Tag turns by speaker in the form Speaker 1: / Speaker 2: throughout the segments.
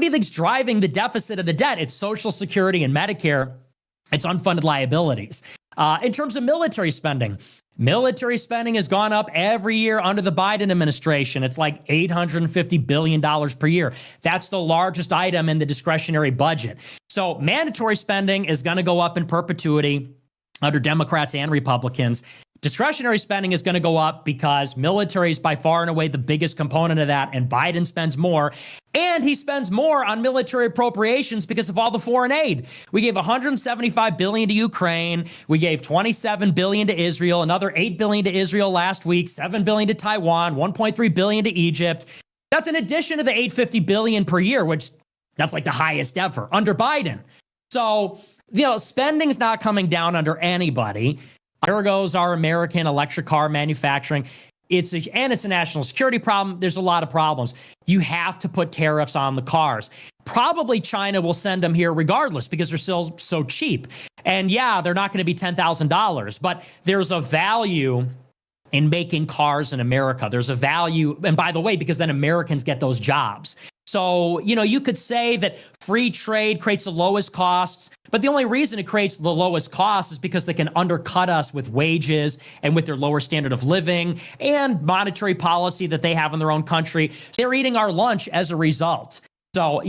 Speaker 1: do you think's driving the deficit of the debt? It's Social Security and Medicare. It's unfunded liabilities. In terms of military spending has gone up every year under the Biden administration. It's like $850 billion per year. That's the largest item in the discretionary budget. So mandatory spending is going to go up in perpetuity under Democrats and Republicans. Discretionary spending is going to go up because military is by far and away the biggest component of that, and Biden spends more. And he spends more on military appropriations because of all the foreign aid. We gave $175 billion to Ukraine. We gave $27 billion to Israel, another $8 billion to Israel last week, $7 billion to Taiwan, $1.3 billion to Egypt. That's in addition to the $850 billion per year, which that's like the highest ever under Biden. So, spending's not coming down under anybody. There goes our American electric car manufacturing. It's a national security problem. There's a lot of problems. You have to put tariffs on the cars. Probably China will send them here regardless because they're still so cheap. And yeah, they're not going to be $10,000, but there's a value in making cars in America. There's a value. And by the way, because then Americans get those jobs. So, you could say that free trade creates the lowest costs, but the only reason it creates the lowest costs is because they can undercut us with wages and with their lower standard of living and monetary policy that they have in their own country. They're eating our lunch as a result. So,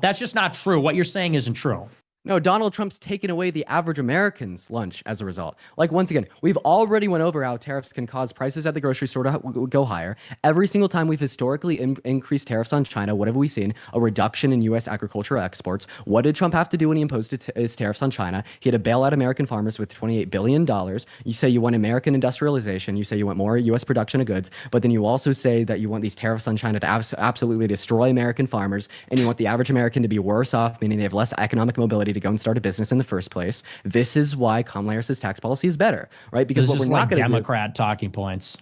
Speaker 1: that's just not true. What you're saying isn't true.
Speaker 2: No, Donald Trump's taken away the average American's lunch as a result. Like, once again, we've already went over how tariffs can cause prices at the grocery store to go higher. Every single time we've historically increased tariffs on China, what have we seen? A reduction in U.S. agricultural exports. What did Trump have to do when he imposed his tariffs on China? He had to bail out American farmers with $28 billion. You say you want American industrialization. You say you want more U.S. production of goods. But then you also say that you want these tariffs on China to absolutely destroy American farmers. And you want the average American to be worse off, meaning they have less economic mobility to go and start a business in the first place. This is why Kamala Harris's tax policy is better, right? Because
Speaker 1: this
Speaker 2: what
Speaker 1: is
Speaker 2: we're not
Speaker 1: like
Speaker 2: going to
Speaker 1: Democrat talking points.